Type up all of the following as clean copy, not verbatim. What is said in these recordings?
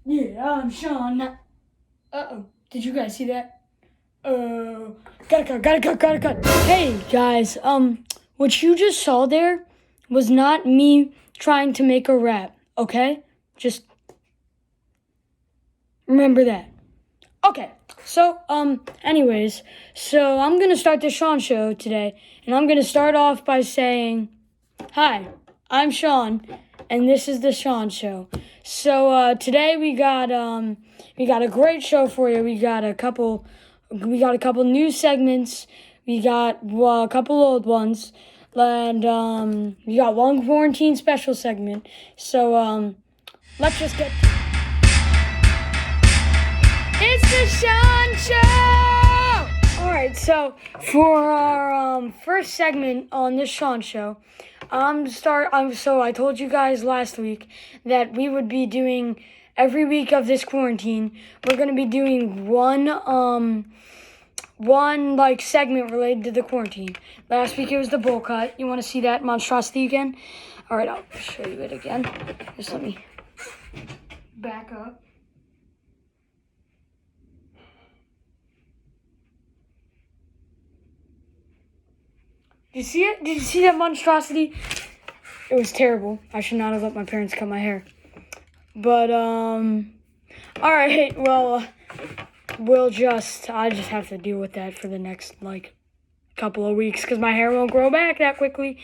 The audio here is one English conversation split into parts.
Yeah, I'm Sean. Uh-oh. Did you guys see that? Gotta cut. Hey, guys, what you just saw there was not me trying to make a rap, okay? Just remember that. Okay, so, anyways, so I'm gonna start the Sean Show today, and I'm gonna start off by saying, hi, I'm Sean, and this is the Sean Show. So today we got a great show for you. We got a couple new segments. We got a couple old ones, and we got one quarantine special segment. So let's just get to it. It's the Sean Show! Alright, so for our first segment on this Sean Show, so I told you guys last week that we would be doing every week of this quarantine. We're gonna be doing one like segment related to the quarantine. Last week it was the bowl cut. You want to see that monstrosity again? All right, I'll show you it again. Just let me back up. Did you see it? Did you see that monstrosity? It was terrible. I should not have let my parents cut my hair. But all right. Well, I just have to deal with that for the next like couple of weeks because my hair won't grow back that quickly,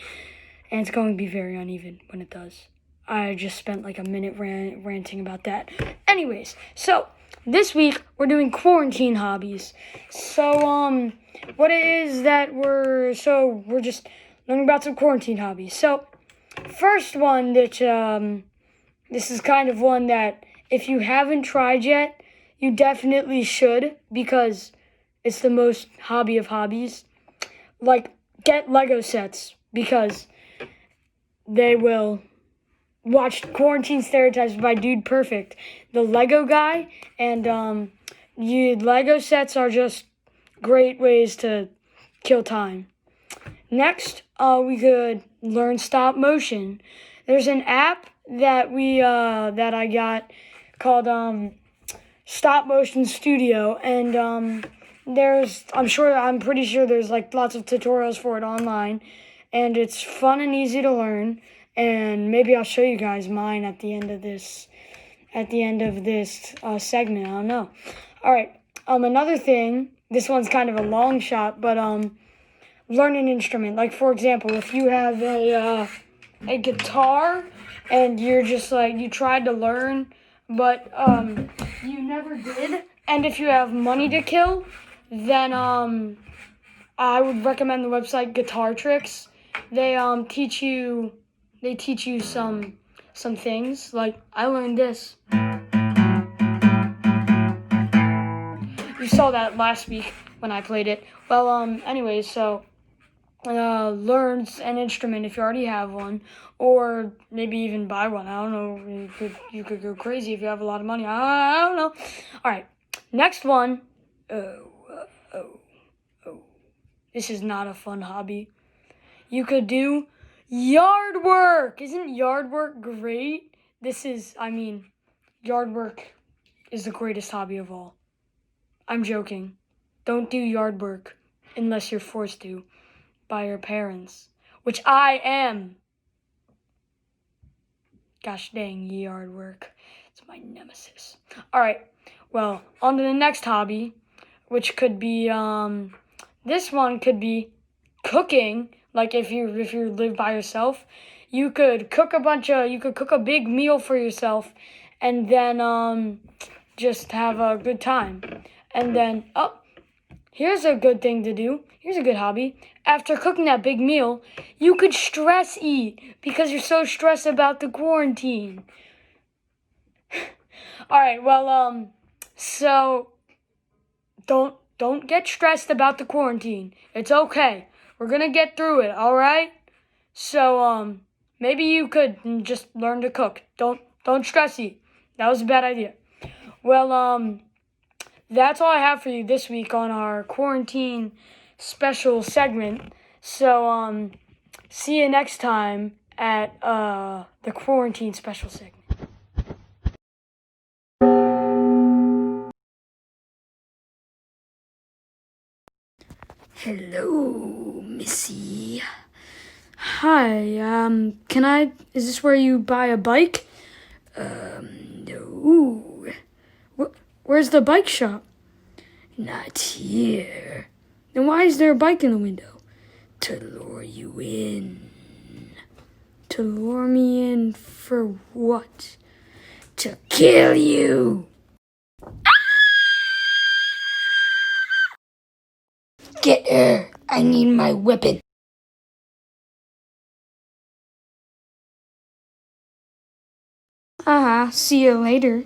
and it's going to be very uneven when it does. I just spent like a minute ranting about that. Anyways, so this week we're doing quarantine hobbies. So what it is that we're just learning about some quarantine hobbies. So first one that this is kind of one that if you haven't tried yet, you definitely should because it's the most hobby of hobbies. Like, get Lego sets because they will watch Quarantine Stereotypes by Dude Perfect, the Lego guy, and Lego sets are just great ways to kill time. Next, we could learn stop motion. There's an app that I got called Stop Motion Studio, and I'm pretty sure there's like lots of tutorials for it online, and it's fun and easy to learn. And maybe I'll show you guys mine at the end of this segment. I don't know. All right. Another thing. This one's kind of a long shot, but learn an instrument. Like for example, if you have a guitar and you're just like you tried to learn, but you never did, and if you have money to kill, then I would recommend the website Guitar Tricks. They teach you some things. Like I learned this. You saw that last week when I played it. Well, anyways, so learn an instrument if you already have one, or maybe even buy one. I don't know. You could go crazy if you have a lot of money. I don't know. All right, next one. Oh. This is not a fun hobby. You could do yard work. Isn't yard work great? Yard work is the greatest hobby of all. I'm joking. Don't do yard work unless you're forced to by your parents, which I am. Gosh dang, yard work. It's my nemesis. All right, well, on to the next hobby, which could be, this one could be cooking. Like if you live by yourself, you could cook a big meal for yourself, and then just have a good time. And then here's a good thing to do. Here's a good hobby. After cooking that big meal, you could stress eat because you're so stressed about the quarantine. All right, well so don't get stressed about the quarantine. It's okay. We're going to get through it, all right? So maybe you could just learn to cook. Don't stress eat. That was a bad idea. Well, that's all I have for you this week on our quarantine special segment. So see you next time at the quarantine special segment. Hello, Missy. Hi, is this where you buy a bike? No, Where's the bike shop? not here. Then why is there a bike in the window? To lure you in. To lure me in for what? To kill you. Get her. I need my weapon. See you later.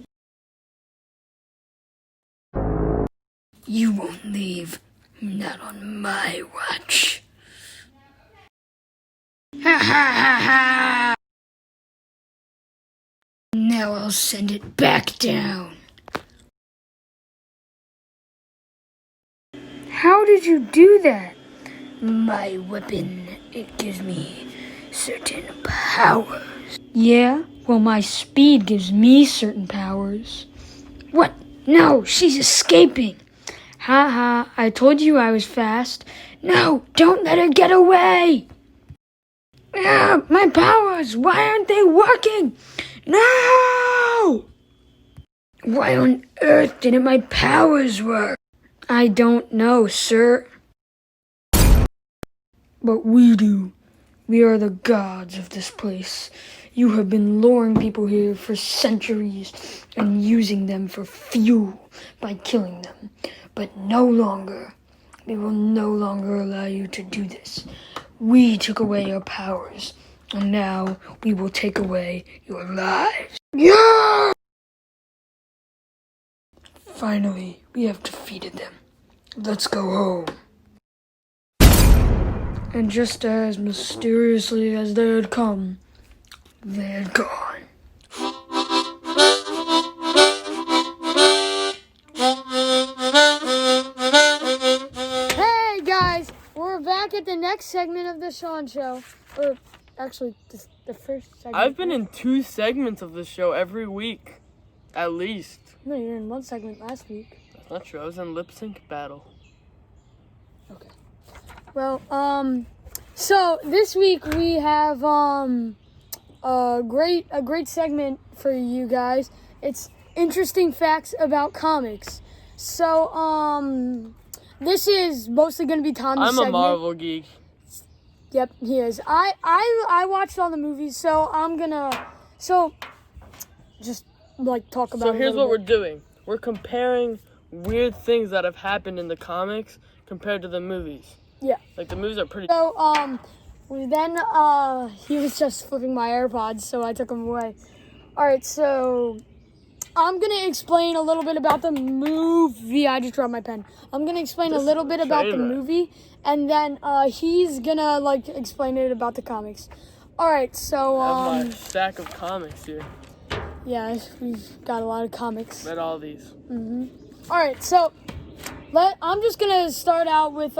You won't leave. Not on my watch. Ha ha ha ha! Now I'll send it back down. How did you do that? My weapon, it gives me certain powers. Yeah, well, my speed gives me certain powers. What? No, she's escaping. I told you I was fast. No, don't let her get away. Ah, my powers, why aren't they working? No! Why on earth didn't my powers work? I don't know, sir. But we do. We are the gods of this place. You have been luring people here for centuries and using them for fuel by killing them. But no longer. We will no longer allow you to do this. We took away your powers, and now we will take away your lives. Yeah! Finally, we have defeated them. Let's go home. And just as mysteriously as they had come, they had gone. Hey guys, we're back at the next segment of the Sean Show. Or actually, the first segment. I've been in 2 segments of the show every week, at least. No, you were in one segment last week. That's not true. I was in lip sync battle. Okay. Well, so this week we have a great segment for you guys. It's interesting facts about comics. So this is mostly going to be Tommy's I'm segment. a Marvel geek. Yep, he is. I watched all the movies, so just like talk about. So it a here's little what bit. we're doing. We're comparing weird things that have happened in the comics compared to the movies. Yeah. Like the movies are pretty. So then he was just flipping my AirPods, so I took them away. All right, so I'm gonna explain a little bit about the movie. I just dropped my pen. I'm gonna explain a This little is bit a about the train wreck. movie, and then he's gonna like explain it about the comics. All right, so I have my stack of comics here. yeah, we've got a lot of comics. Read all these. All right, so I'm just gonna start out with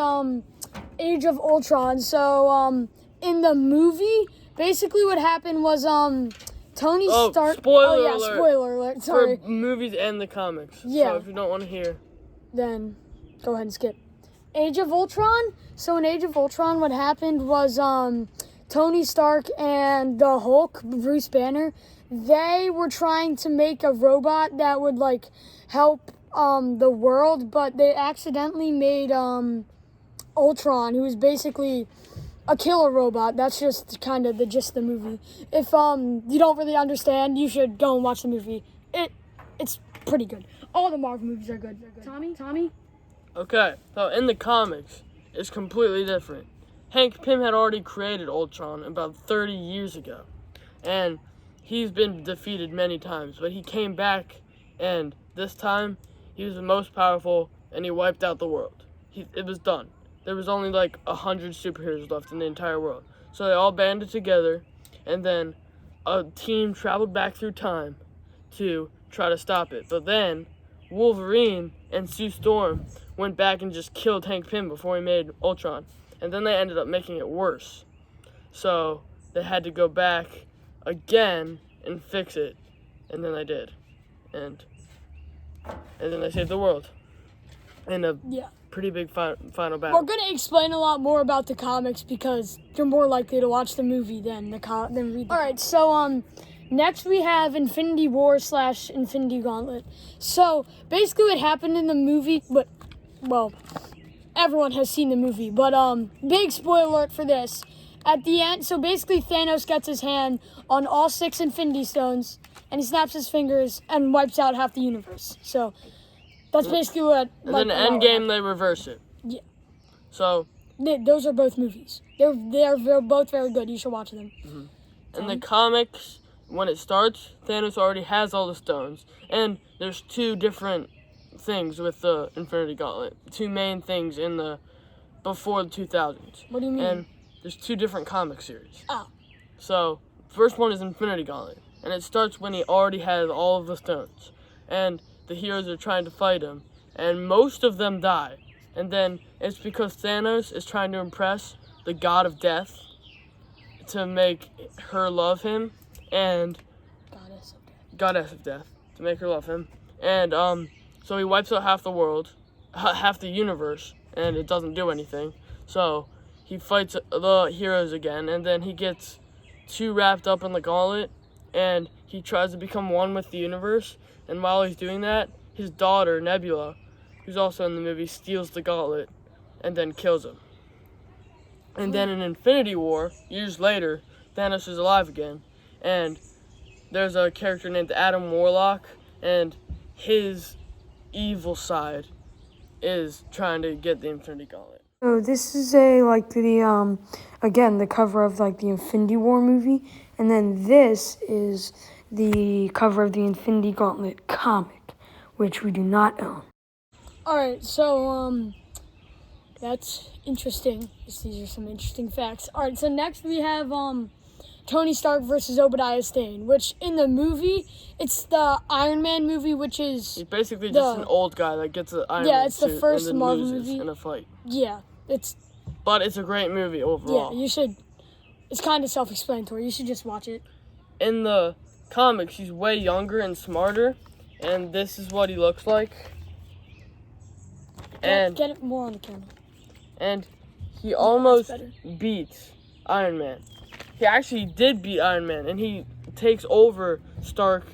Age of Ultron. So in the movie, basically what happened was Tony Oh, Stark. spoiler Oh yeah, alert. spoiler alert. Sorry. For movies and the comics. Yeah. So if you don't want to hear. Then go ahead and skip. Age of Ultron. So in Age of Ultron, what happened was Tony Stark and the Hulk, Bruce Banner, they were trying to make a robot that would like help the world, but they accidentally made Ultron, who is basically a killer robot. That's just kind of the gist of the movie. If you don't really understand, you should go and watch the movie. It's pretty good. All the Marvel movies are good. Tommy? Okay, so in the comics, it's completely different. Hank Pym had already created Ultron about 30 years ago, and he's been defeated many times, but he came back, and this time, he was the most powerful, and he wiped out the world. It was done. There was only like 100 superheroes left in the entire world. So they all banded together, and then a team traveled back through time to try to stop it. But then Wolverine and Sue Storm went back and just killed Hank Pym before he made Ultron. And then they ended up making it worse. So they had to go back again and fix it. And then they did. And then they saved the world. In a Yeah. pretty big final battle. We're gonna explain a lot more about the comics because you're more likely to watch the movie than read the. All right, so next we have Infinity War / Infinity Gauntlet. So basically, what happened in the movie, but well, everyone has seen the movie, but big spoiler alert for this. At the end, so basically Thanos gets his hand on all 6 Infinity Stones, and he snaps his fingers and wipes out half the universe. So that's basically what. And then Endgame, they reverse it. Yeah. So. Those are both movies. They're both very good. You should watch them. Mm-hmm. In the comics, when it starts, Thanos already has all the stones, and there's 2 different things with the Infinity Gauntlet. 2 main things in the before the 2000s. What do you mean? And there's 2 different comic series. Oh. So, first one is Infinity Gauntlet, and it starts when he already has all of the stones, and the heroes are trying to fight him, and most of them die. And then it's because Thanos is trying to impress the god of death to make her love him, and goddess of death to make her love him. And so he wipes out half the world, half the universe, and it doesn't do anything. So he fights the heroes again, and then he gets too wrapped up in the gauntlet, and he tries to become one with the universe. And while he's doing that, his daughter, Nebula, who's also in the movie, steals the gauntlet and then kills him. And then in Infinity War, years later, Thanos is alive again, and there's a character named Adam Warlock, and his evil side is trying to get the Infinity Gauntlet. So this is again, the cover of the Infinity War movie, and then this is the cover of the Infinity Gauntlet comic, which we do not own. All right, so that's interesting. These are some interesting facts. All right, so next we have Tony Stark versus Obadiah Stane, which in the movie, it's the Iron Man movie, which is... He's basically just an old guy that gets an Iron Man Yeah, it's the suit first and then Marvel loses movie. in a fight. Yeah, But it's a great movie overall. Yeah, you should... It's kind of self-explanatory. You should just watch it. In the comics, he's way younger and smarter, and this is what he looks like. And Get it more on the camera. And he almost better. beats Iron Man. He actually did beat Iron Man, and he takes over Stark's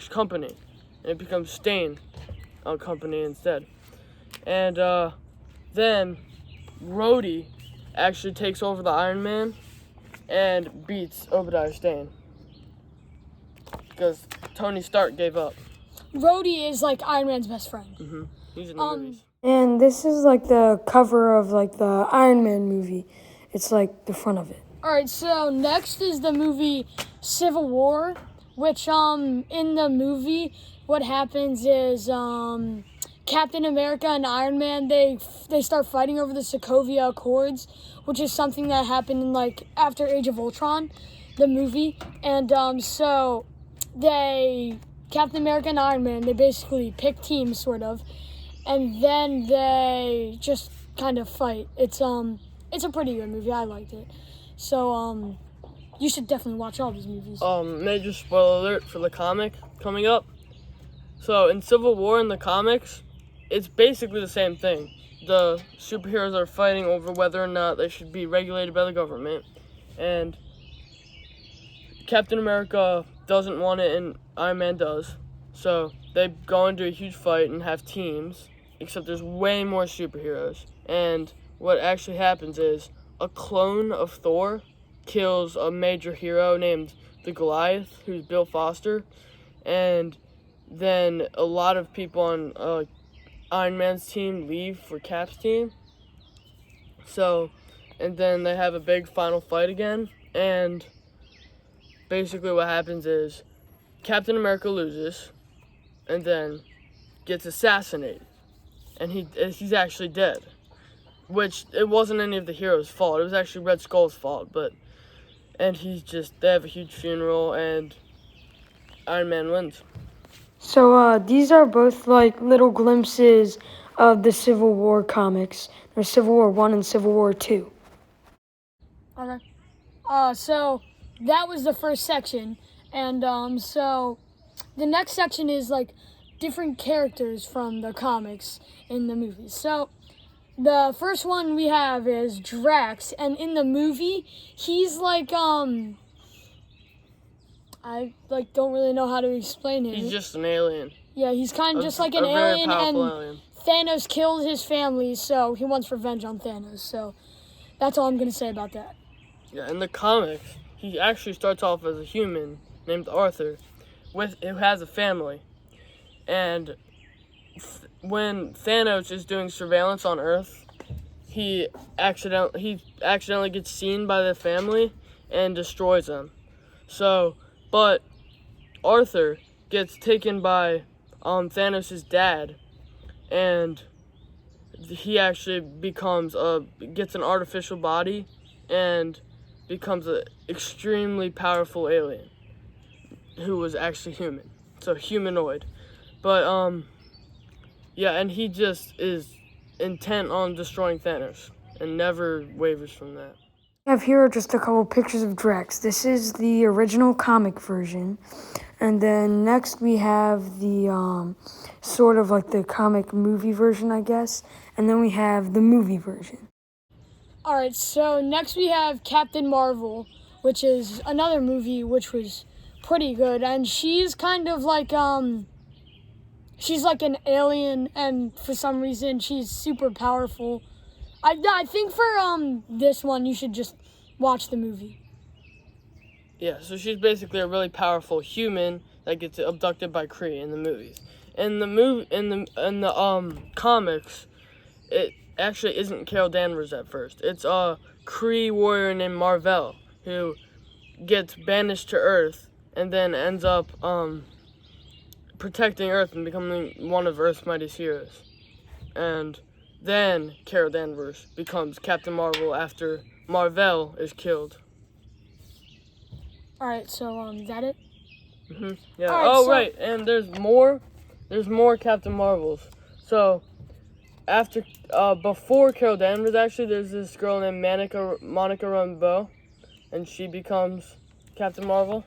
company, and it becomes Stane company instead. And then Rhodey actually takes over the Iron Man and beats Obadiah Stane because Tony Stark gave up. Rhodey is Iron Man's best friend. Mm-hmm. He's in the movies. And this is the cover of the Iron Man movie. It's the front of it. All right, so next is the movie Civil War, which in the movie what happens is Captain America and Iron Man they start fighting over the Sokovia Accords, which is something that happened in after Age of Ultron, the movie. And so Captain America and Iron Man, they basically pick teams sort of, and then they just kind of fight. It's a pretty good movie. I liked it. So you should definitely watch all these movies. Major spoiler alert for the comic coming up. So in Civil War in the comics, it's basically the same thing. The superheroes are fighting over whether or not they should be regulated by the government, and Captain America doesn't want it and Iron Man does. So they go into a huge fight and have teams, except there's way more superheroes. And what actually happens is a clone of Thor kills a major hero named the Goliath, who's Bill Foster, and then a lot of people on Iron Man's team leave for Cap's team. So, and then they have a big final fight again, and basically what happens is Captain America loses and then gets assassinated, and he's actually dead, which it wasn't any of the heroes' fault. It was actually Red Skull's fault, and they have a huge funeral, and Iron Man wins. So these are both little glimpses of the Civil War comics. There's Civil War 1 and Civil War 2. Okay. So that was the first section, and so the next section is different characters from the comics in the movies. So the first one we have is Drax, and in the movie, he's like I don't really know how to explain him. He's just an alien. Yeah, he's kind of just like an a very alien, powerful and alien. Thanos killed his family, so he wants revenge on Thanos. So that's all I'm gonna say about that. Yeah, in the comics, he actually starts off as a human named Arthur, who has a family, and when Thanos is doing surveillance on Earth, he accidentally gets seen by the family and destroys them. So, but Arthur gets taken by Thanos' dad, and he actually gets an artificial body and becomes an extremely powerful alien who was actually human, so humanoid. But yeah, and he just is intent on destroying Thanos and never wavers from that. I have here just a couple pictures of Drax. This is the original comic version. And then next we have the sort of like the comic movie version, I guess. And then we have the movie version. All right, so next we have Captain Marvel, which is another movie which was pretty good, and she's kind of like she's like an alien, and for some reason she's super powerful. I think for this one you should just watch the movie. Yeah, so she's basically a really powerful human that gets abducted by Kree in the movies. In the comics, it actually isn't Carol Danvers at first. It's a Kree warrior named Mar-Vell who gets banished to Earth and then ends up protecting Earth and becoming one of Earth's mightiest heroes. And then Carol Danvers becomes Captain Marvel after Mar-Vell is killed. All right, so is that it? Yeah. All right, Right, and there's more Captain Marvels. So before Carol Danvers, actually, there's this girl named Monica Rambeau, and she becomes Captain Marvel,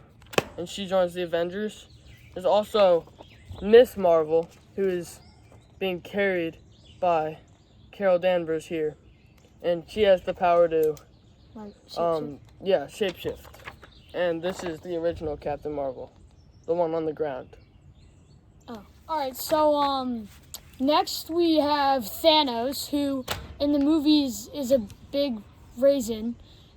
and she joins the Avengers. There's also Miss Marvel, who is being carried by Carol Danvers here, and she has the power to Like, shapeshift. And this is the original Captain Marvel, the one on the ground. Oh, all right. So next we have Thanos, who in the movies is a big raisin,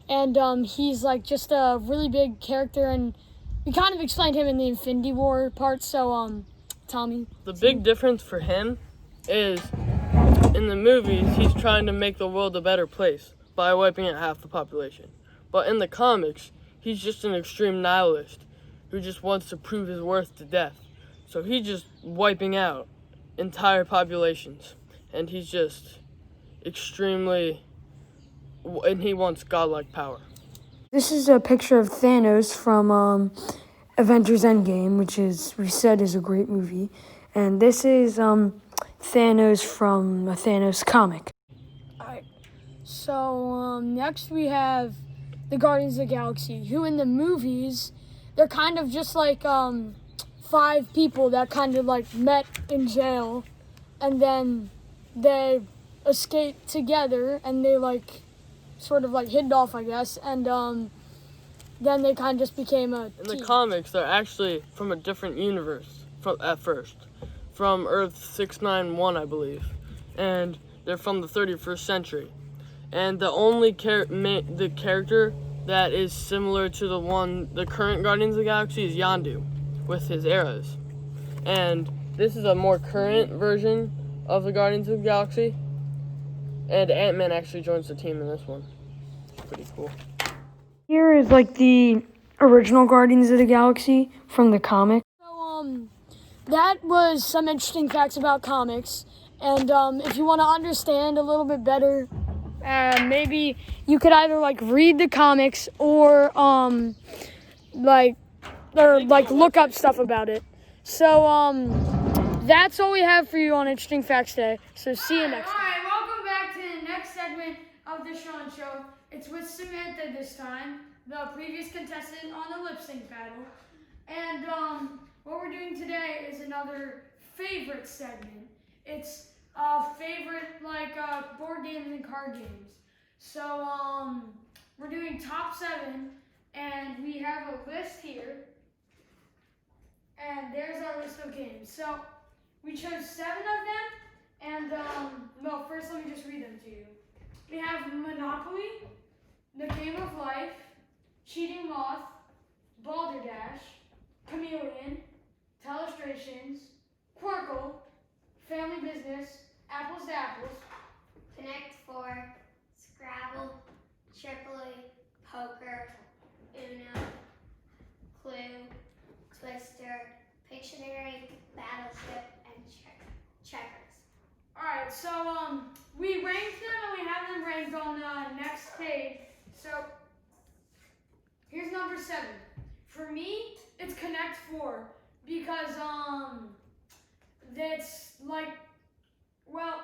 and he's like just a really big character, and we kind of explained him in the Infinity War part. So Tommy. The big difference for him is in the movies he's trying to make the world a better place by wiping out half the population, but in the comics he's just an extreme nihilist who just wants to prove his worth to death. So he's just wiping out entire populations, and he's just extremely, and he wants godlike power. This is a picture of Thanos from Avengers Endgame, which we said is a great movie. And this is Thanos from a Thanos comic. All right. So next we have the Guardians of the Galaxy, who in the movies they're kind of just like 5 people that kind of like met in jail, and then they escaped together, and they like sort of like hid off, I guess, and then they kind of just became a In team. the comics, they're actually from a different universe at first, from Earth 691, I believe, and they're from the 31st century. And the only the character that is similar to the current Guardians of the Galaxy is Yondu, with his arrows. And this is a more current version of the Guardians of the Galaxy. And Ant-Man actually joins the team in this one. It's pretty cool. Here is like the original Guardians of the Galaxy from the comic. So that was some interesting facts about comics, and if you want to understand a little bit better, maybe you could either like read the comics or look up stuff about it. So that's all we have for you on Interesting Facts today. So see you next time. All right, welcome back to the next segment of the Sean Show. It's with Samantha this time, the previous contestant on the lip sync battle. And what we're doing today is another favorite segment. It's favorite like board games and card games. So we're doing top 7, and we have a list here. And there's our list of games. So we chose 7 of them, and well, first let me just read them to you. We have Monopoly, The Game of Life, Cheating Moth, Balderdash, Chameleon, Telestrations, Quirkle, Family Business, Apples to Apples, Connect 4, Scrabble, Tripoli, Poker, Uno, Clue, Twister, Pictionary, Battleship, and Checkers. All right, so we ranked them and we have them ranked on the next page. So here's number 7. For me, it's Connect 4 because that's like, well,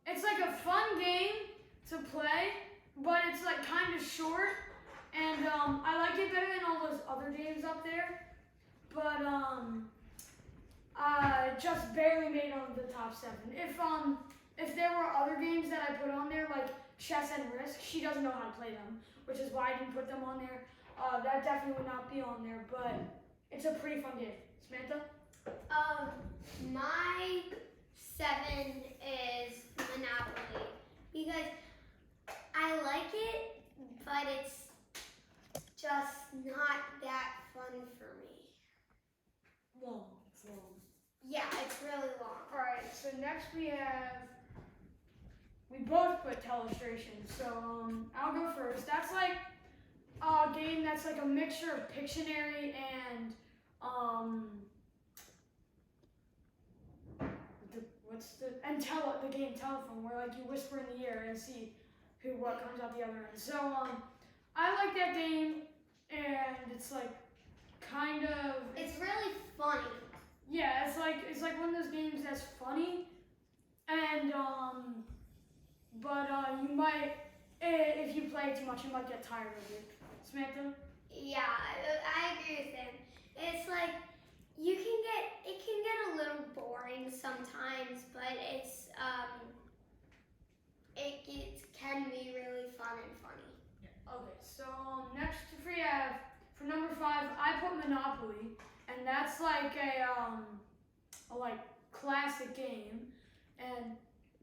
it's like a fun game to play, but it's like kind of short, and I like it better than all those other games up there. But just barely made on the top 7. If there were other games that I put on there, like Chess and Risk, she doesn't know how to play them, which is why I didn't put them on there. That definitely would not be on there, but it's a pretty fun game. Samantha? My 7 is Monopoly because I like it, but it's just not that fun for me. Long. It's long. Yeah, it's really long. All right, so next we both put Telestration. So I'll go first. That's like a game that's like a mixture of Pictionary and the game Telephone, where like you whisper in the ear and see what comes out the other end. So I like that game, and it's like kind of It's really funny. yeah, it's like one of those games that's funny, and but you might if you play it too much, you might get tired of it. Samantha? Yeah, I agree with him. It's like it can get a little boring sometimes, but it can be really fun and funny. Okay, so next we have for number 5, I put Monopoly, and that's like a like classic game, and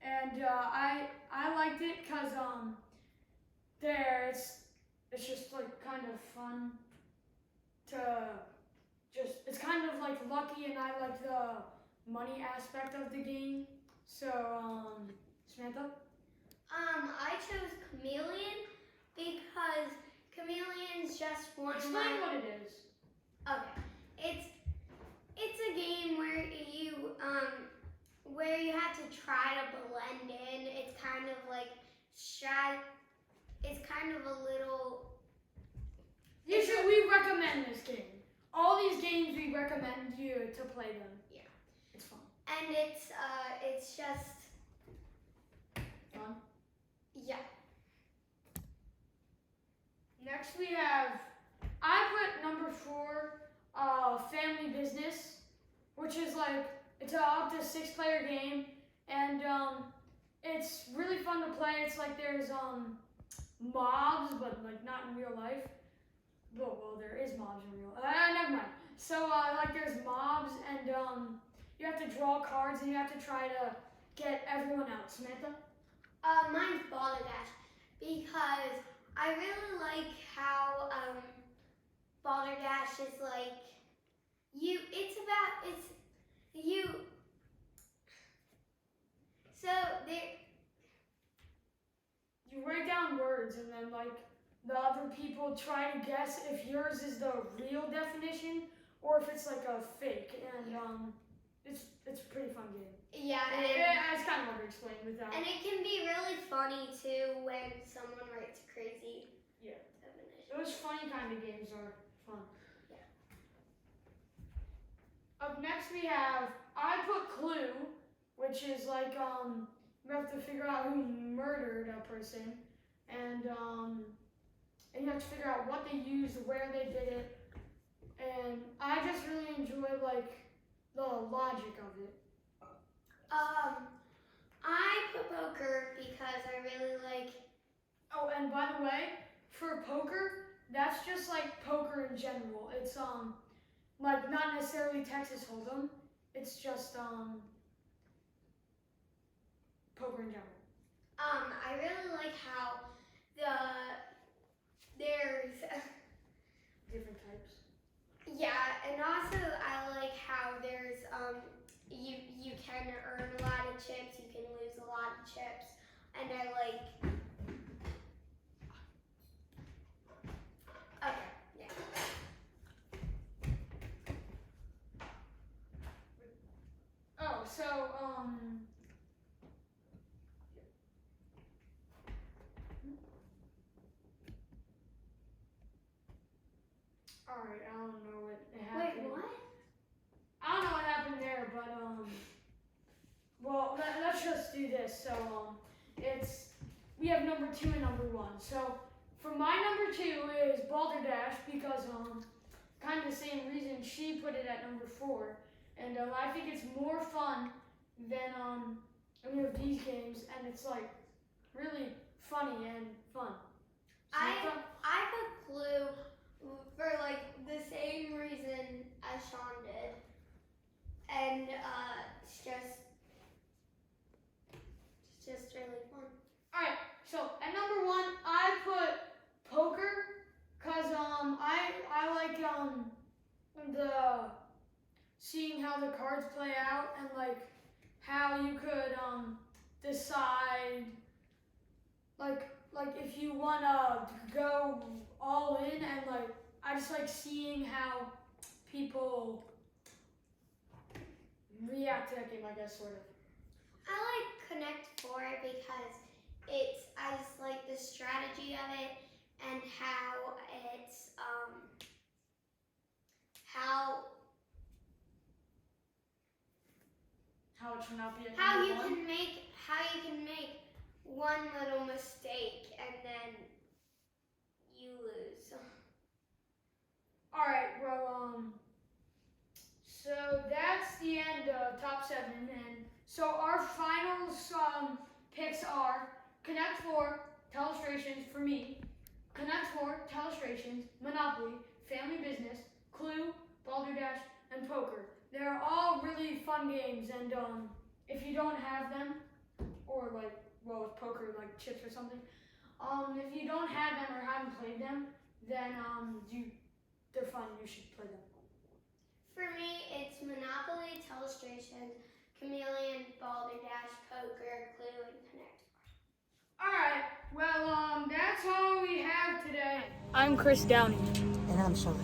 I liked it because it's just like kind of fun to it's kind of like lucky, and I like the money aspect of the game. So Samantha? I chose Chameleon because Chameleon's just one of Explain my. what it is. Okay, it's a game where you have to try to blend in. It's kind of like It's kind of a little. We recommend this game. All these games we recommend you to play them. Yeah. It's fun. And it's just. Fun. Yeah. Next we have, I put number 4, Family Business, which is like, it's a up to 6-player game, and it's really fun to play. It's like there's mobs, but like not in real life. Well, there is mobs in real. Never mind. So like there's mobs, and you have to draw cards, and you have to try to get everyone out. Samantha? Mine's Balderdash because I really like how Balderdash is like so there. You write down words, and then like the other people try to guess if yours is the real definition or if it's like a fake, and it's a pretty fun game. Yeah, It's kind of hard to explain without. and it can be really funny too when someone writes crazy Yeah. definition. Those funny kind of games are fun. Yeah. Up next we have, I put Clue, which is like you have to figure out who murdered a person, and you have to figure out what they used, where they did it, and I just really enjoy like the logic of it. I put poker because I really like. Oh, and by the way, for poker, that's just like poker in general. It's like not necessarily Texas Hold'em. It's just poker in general. I really like how there's Different types. yeah, and also I like how there's you can earn a lot of chips, you can lose a lot of chips, and I like. Okay, yeah. Oh, so all right, I don't know what happened. Wait, what? I don't know what happened there, but well, let's just do this. So we have number 2 and number 1. So for my number 2 is Balderdash because kind of the same reason she put it at number 4, and I think it's more fun than any of these games, and it's like really funny and fun. So I put Clue for like the same reason as Sean did, and it's just really fun. all right. So at number 1, I put poker, cause I like the seeing how the cards play out and like how you could decide like if you wanna go all in, and like I just like seeing how people react to that game, I guess, sort of. I like Connect 4 because I just like the strategy of it and how it's How it should not be a how number you 1. can make one little mistake and then you lose. All right, well, so that's the end of top 7, and so our final picks are Connect 4, Telestrations for me, Connect 4, Telestrations, Monopoly, Family Business, Clue, Balderdash, and Poker. They're all really fun games, and if you don't have them, or like, well, with poker, like chips or something, if you don't have them or haven't played them, then they're fun. You should play them. For me, it's Monopoly, Telestrations, Chameleon, Balderdash, Poker, Clue, and Connect 4. All right. Well, that's all we have today. I'm Chris Downey, And I'm Sean.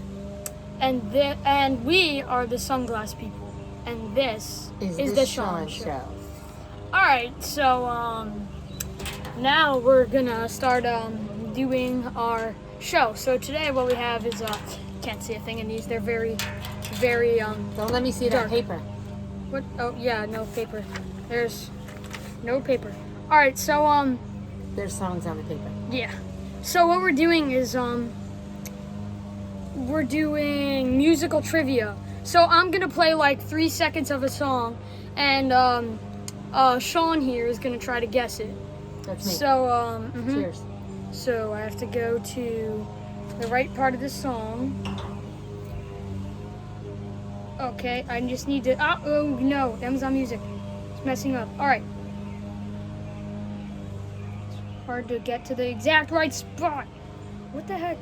and we are the Sunglass People, and this is the Sean Show. All right. So now we're gonna start doing our show. So today, what we have is can't see a thing in these. They're very, very Don't let me see dark. that paper. What? Oh yeah, no paper. There's no paper. All right. So There's songs on the paper. yeah. So what we're doing is we're doing musical trivia. So I'm gonna play like 3 seconds of a song, and Sean here is gonna try to guess it. That's me. So Cheers. So I have to go to the right part of the song. Okay, I just need to. Oh no, Amazon Music. It's messing up. All right. It's hard to get to the exact right spot. What the heck?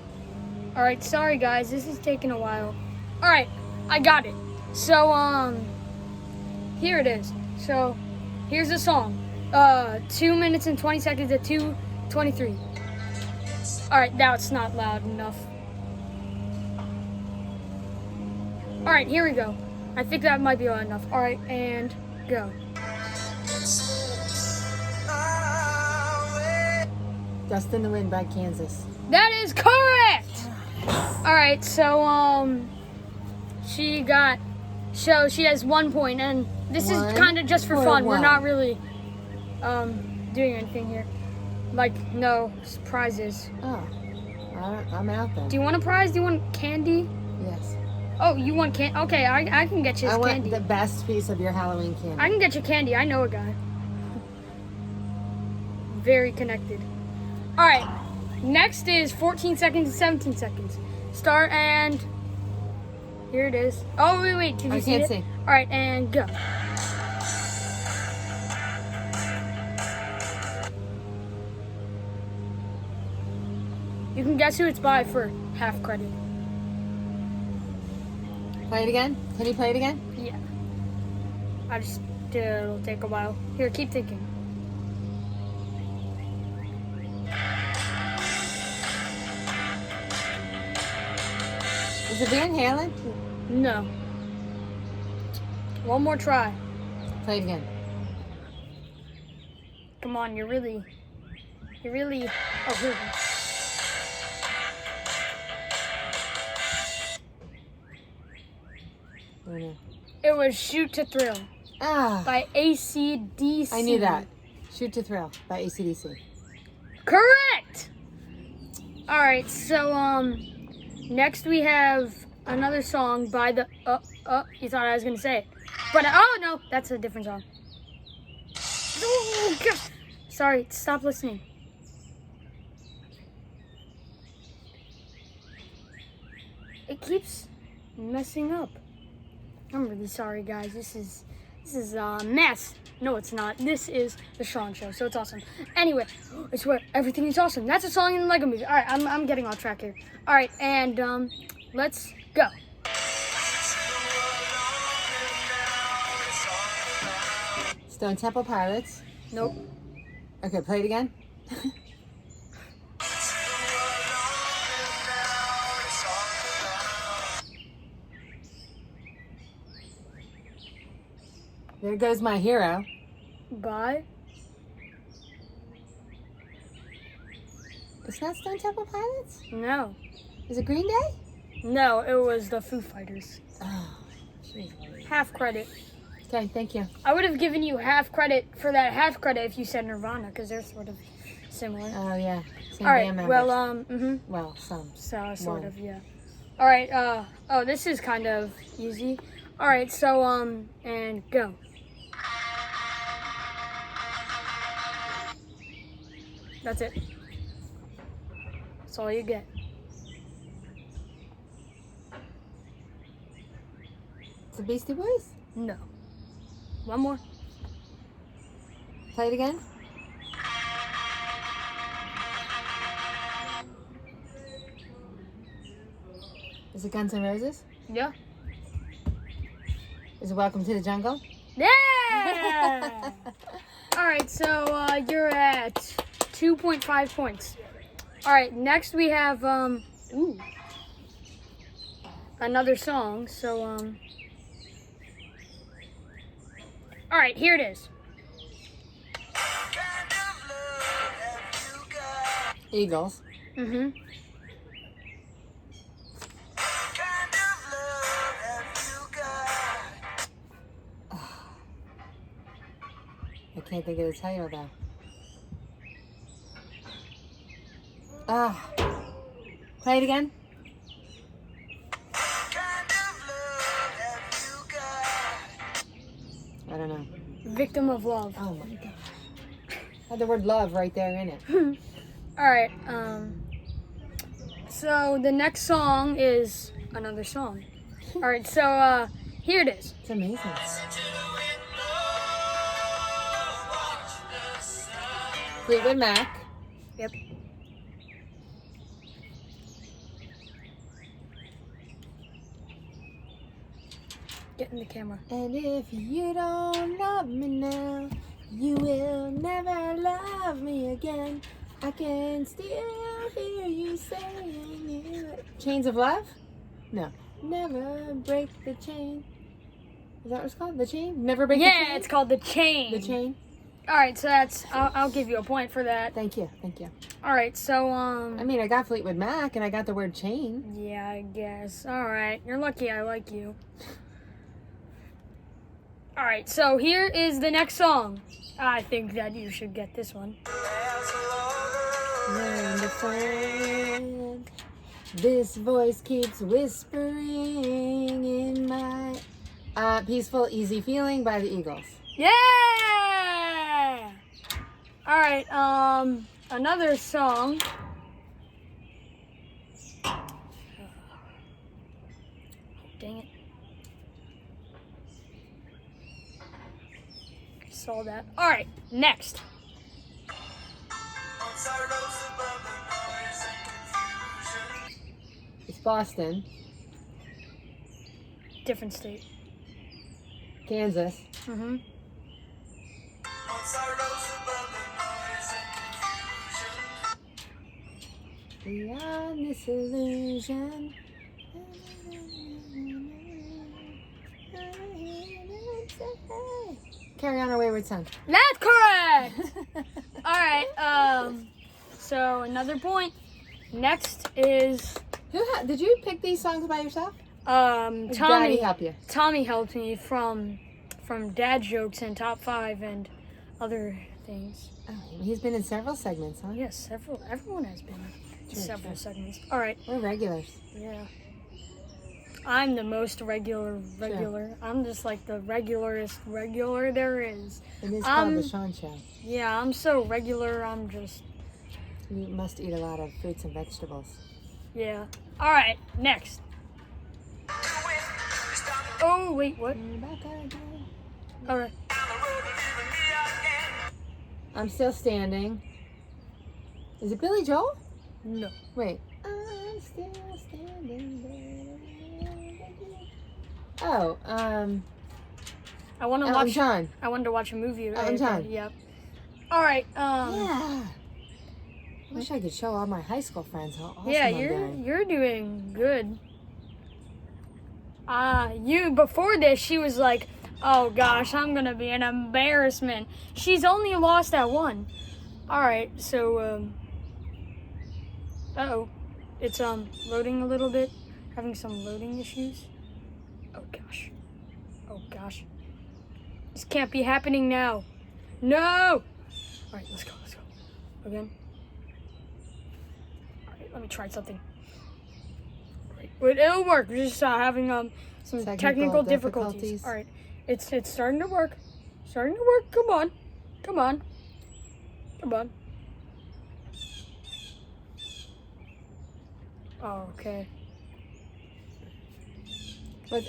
All right, sorry guys, this is taking a while. All right, I got it. So here it is. So here's the song. 2 minutes and 20 seconds at 2:23. All right, now it's not loud enough. All right, here we go. I think that might be loud enough. All right, and go. Dust in the Wind by Kansas. That is correct. All right, so she has 1 point, and this is One kind of just for or fun. We're one? not really doing anything here. Like no prizes. Oh, I'm out then. Do you want a prize? Do you want candy? Yes. Oh, you want candy? Okay, I can get you I his want candy. the best piece of your Halloween candy. I can get you candy. I know a guy. Very connected. All right. Next is 14 seconds and 17 seconds. Start and here it is. Oh, wait. Can you I see can't it? see. All right, and go. You can guess who it's by for half credit. Play it again? Can you play it again? Yeah. It'll take a while. Here, keep thinking. Is it Van Halen? No. One more try. Play it again. Come on, you're really. Oh, here we go. I don't know. It was Shoot to Thrill Ah, by AC/DC. I knew that. Shoot to Thrill by AC/DC. Correct! Alright, so, next we have another song by the, you thought I was gonna say it. But, oh no, that's a different song. Oh, gosh. Sorry, stop listening. It keeps messing up. I'm really sorry, guys. This is a mess. No, it's not. This is the Sean Show, so it's awesome. Anyway, I swear everything is awesome. That's a song in the Lego Movie. All right, I'm getting off track here. All right, and let's go. Stone Temple Pilots. Nope. Okay, play it again. There goes my hero. Bye. It's not Stone Temple Pilots? No. Is it Green Day? No, it was the Foo Fighters. Oh, jeez. Half credit. Okay, thank you. I would have given you half credit for that half credit if you said Nirvana, because they're sort of similar. Oh, yeah. Same All right. band members. Well, Well, some. So sort One. of, yeah. All right. Oh, this is kind of easy. All right. So and go. That's it. That's all you get. It's the Beastie Boys? No. One more. Play it again. Is it Guns N' Roses? Yeah. Is it Welcome to the Jungle? Yeah. All right. So you're at 2.5 points. All right. Next we have another song. So All right. Here it is. Eagles. Mm-hmm. I can't think of the title though. Ah. Play it again. I don't know. Victim of Love. Oh my god. Had the word love right there in it. All right. So the next song is another song. All right. So here it is. It's amazing. Fleetwood Mac. Yep. Get in the camera. And if you don't love me now, you will never love me again. I can still hear you saying it. Chains of Love? No. Never break the chain. Is that what it's called? The chain? Never break the chain? Yeah, it's called The Chain. The chain? All right, so that's I'll give you a point for that. Thank you. Thank you. All right, so I mean, I got Fleetwood Mac and I got the word chain. yeah, I guess. All right, you're lucky I like you. All right, so here is the next song. I think that you should get this one. Learn to find This voice keeps whispering in my Peaceful Easy Feeling by the Eagles. Yeah! Alright, another song. Dang it. Saw that. Alright, next. It's Boston, Different state. Kansas. Mm-hmm. Beyond this illusion. Carry on our wayward son. That's correct! Alright, so another point. Next is, Did you pick these songs by yourself? Or did Daddy Tommy. help you? Tommy helped me from dad jokes and top 5 and other things. Oh, he's been in several segments, huh? Yes, everyone has been in several true. segments. Alright, We're regulars. yeah. I'm the most regular. I'm just like the regularest regular there is. It is called the Sean Show. Yeah, I'm so regular, I'm just, You must eat a lot of fruits and vegetables. yeah. Alright, next. Oh, wait, what? Alright. I'm Still Standing. Is it Billy Joel? No. Wait. I'm still standing there. Oh, I want to Elton watch. John. I wanted to watch a movie. Elton John. Yep. Alright, Yeah. Wish I could show all my high school friends how awesome yeah, I'm doing. you're doing good. You before this, she was like, "Oh gosh, I'm gonna be an embarrassment." She's only lost at one. All right, so uh-oh, it's loading a little bit, having some loading issues. Oh gosh, this can't be happening now. No. All right, let's go. Again. All right, let me try something. But it'll work. We're just having some technical difficulties. All right, it's starting to work. Come on. Oh, okay.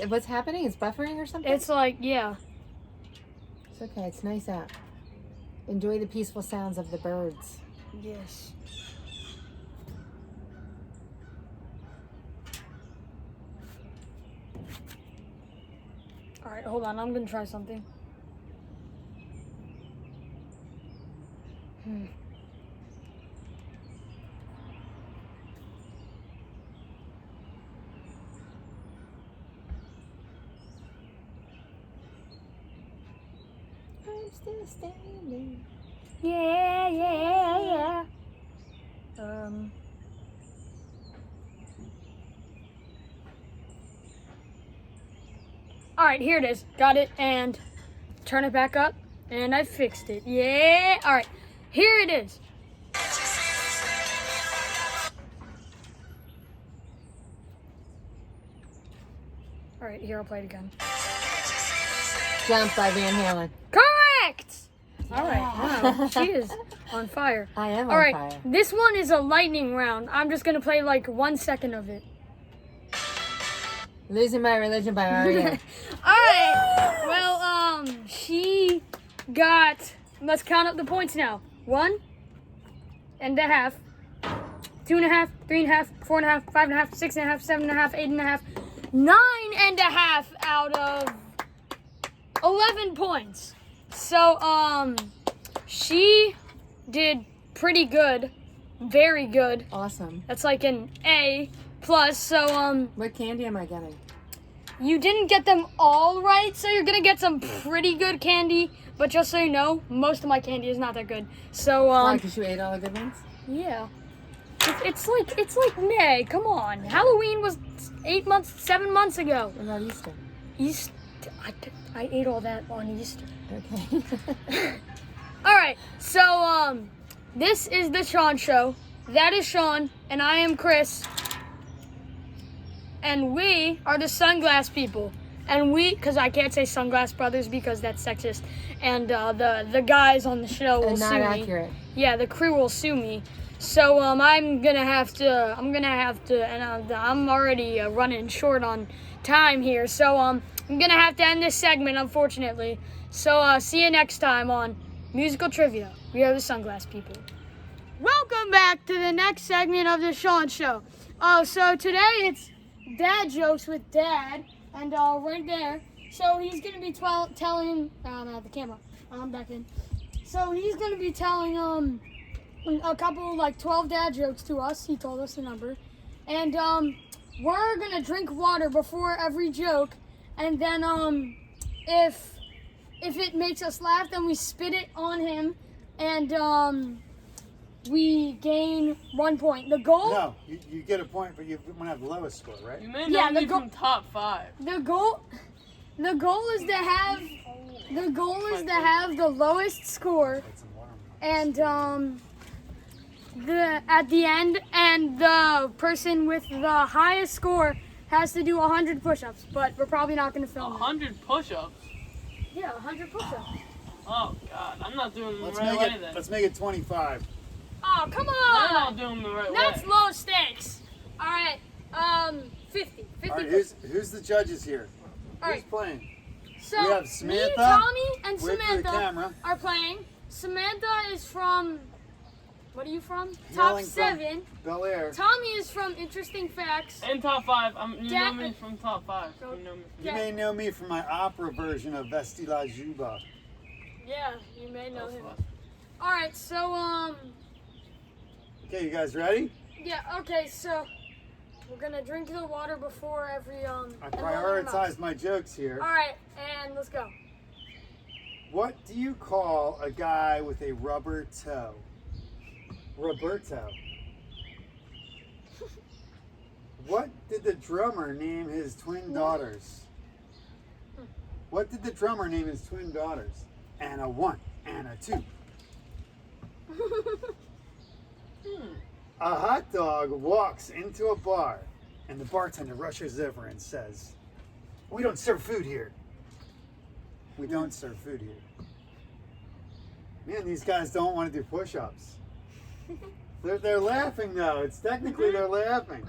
What's happening? It's buffering or something? It's like, yeah. It's okay. It's nice out. Enjoy the peaceful sounds of the birds. Yes. All right, hold on. I'm gonna try something. I'm still standing. Yeah. All right, here it is. Got it, and turn it back up, and I fixed it. Yeah. All right, here it is. All right, here I'll play it again. Jump by Van Halen. Correct. All right. Wow, she is on fire. I am All on right, fire. this one is a lightning round. I'm just gonna play like 1 second of it. Losing My Religion by R.E.M. All right. Well, she got. Let's count up the points now. 1.5, 2.5, 3.5, 4.5, 5.5, 6.5, 7.5, 8.5, 9.5 out of 11 points. So, she did pretty good, very good. Awesome. That's like an A plus. So, What candy am I getting? you didn't get them all right, so you're gonna get some pretty good candy. But just so you know, most of my candy is not that good. So, Why? Because you ate all the good ones? yeah, it's like May. Come on, Halloween was 7 months ago. What about Easter? Easter, I ate all that on Easter. Okay. All right, so this is the Sean Show. That is Sean, and I am Chris. and we are the Sunglass people. And we, because I can't say Sunglass Brothers because that's sexist, and the guys on the show will And sue not me. accurate. Yeah, the crew will sue me. So I'm gonna have to, and I'm already running short on time here. So I'm gonna have to end this segment, unfortunately. So see you next time on Musical Trivia. We are the Sunglass people. Welcome back to the next segment of the Sean Show. So today it's Dad Jokes with Dad, and right there. So he's gonna be telling. No, the camera. I'm back in. So he's gonna be telling a couple, like 12 dad jokes to us. He told us the number. And we're gonna drink water before every joke, and then if it makes us laugh, then we spit it on him, and we gain 1 point. The goal. No, you get a point, but you want to have the lowest score, right? You may Yeah, not the be go- from top 5. The goal is to have the lowest score, Like some watermelon. and at the end, and the person with the highest score has to do 100 push-ups. But we're probably not going to film it. 100 push-ups. Yeah, 100 push-ups. Oh God, I'm not doing the Let's right make way it. then. Let's make it 25. Oh, come I'm not on! doing the right That's way. low stakes. All right, 50. 50 All right, push-ups. who's the judges here? All Who's right. playing? So we have me, Samantha Tommy, and with the Samantha camera. are playing. Samantha is from. What are you from? Top Hailing from 7. Bel Air. Tommy is from Interesting Facts. In top 5, you know Dad- me from top 5. You know me. You may know me from my opera version of Vesti la Juba. Yeah, you may know That's him. fun. All right, so Okay, you guys ready? yeah, okay, so we're gonna drink the water before every I and roll our mouth. prioritize my jokes here. All right, and let's go. What do you call a guy with a rubber toe? Roberto. What did the drummer name his twin daughters? What did the drummer name his twin daughters? Anna 1, Anna 2. A hot dog walks into a bar, and the bartender rushes over and says, "We don't serve food here." We don't serve food here. Man, these guys don't want to do push-ups. They're laughing though. It's technically they're laughing.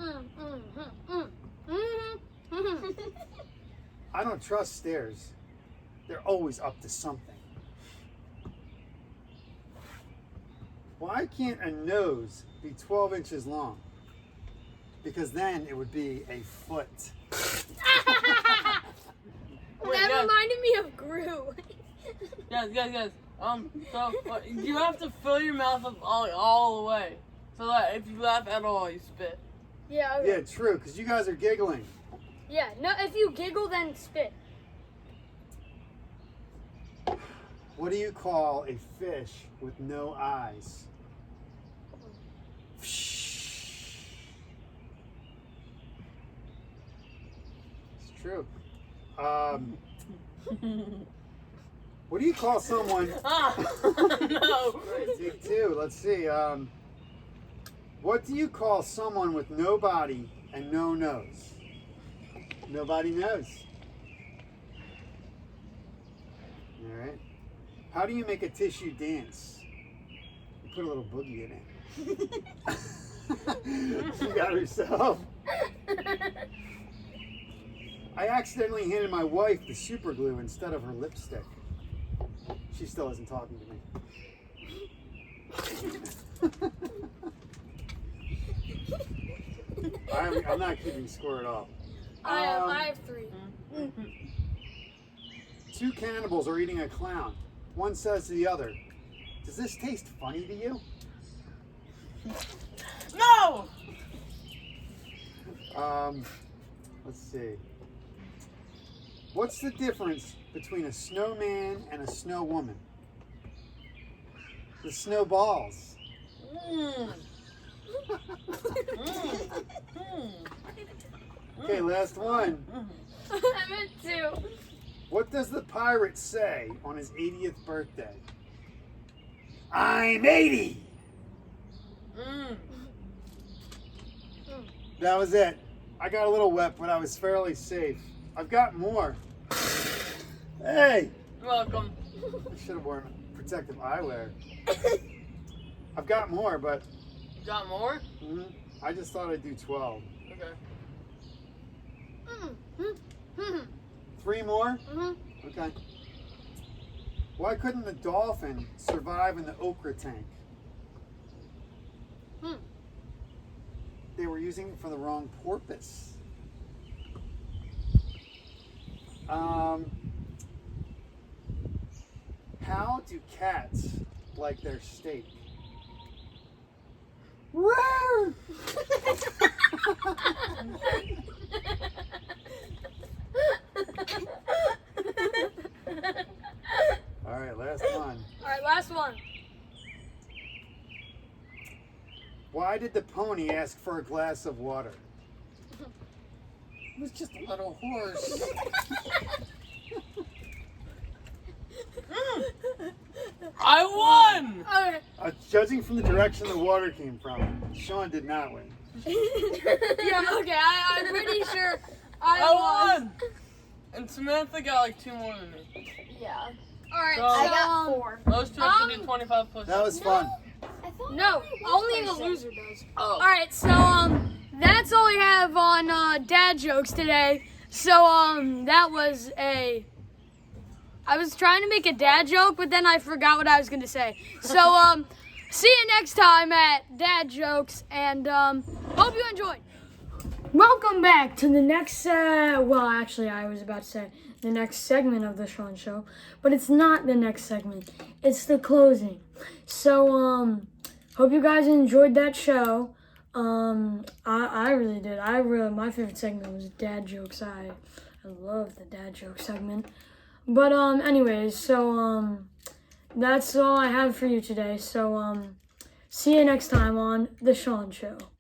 I don't trust stairs. They're always up to something. Why can't a nose be 12 inches long? Because then it would be a foot. Wait, That guys, reminded me of Gru. guys. So you have to fill your mouth up all the way, so that if you laugh at all, you spit. Yeah, okay. Yeah, true, because you guys are giggling. Yeah, no, if you giggle, then spit. What do you call a fish with no eyes? It's true. What do you call someone? Ah, no. Take 2. Let's see. What do you call someone with no body and no nose? Nobody knows. All right. How do you make a tissue dance? You put a little boogie in it. She got herself. I accidentally handed my wife the super glue instead of her lipstick. She still isn't talking to me. I'm not keeping score at all. I have 3. 2 cannibals are eating a clown. One says to the other, "Does this taste funny to you?" No. Let's see. What's the difference between a snowman and a snow woman? The snowballs. Okay, last one. I meant 2. What does the pirate say on his 80th birthday? "I'm 80." That was it. I got a little wet, but I was fairly safe. I've got more. Hey! You're welcome. I should have worn protective eyewear. I've got more, but You got more? I just thought I'd do 12. Okay. 3 more? Okay. Why couldn't the dolphin survive in the okra tank? They were using it for the wrong purpose. How do cats like their steak? Rare! All right, last one. All right, last one. Why did the pony ask for a glass of water? It was just a little horse. I won! Judging from the direction the water came from, Sean did not win. Yeah, okay, I'm pretty sure I won! And Samantha got like 2 more than me. Yeah. All right, So- so, I got 4. Those two have to do 25 push-ups. That was fun. I thought No, it only the was loser does. Oh. All right, so that's all we have on dad jokes today. So that was I was trying to make a dad joke, but then I forgot what I was gonna say. So see you next time at Dad Jokes, and hope you enjoyed. Welcome back to the next. Well, actually, I was about to say the next segment of the Sean Show, but it's not the next segment. It's the closing. So hope you guys enjoyed that show. I really did. My favorite segment was Dad Jokes. I love the Dad Joke segment. But anyways, so that's all I have for you today. So see you next time on the Sean Show.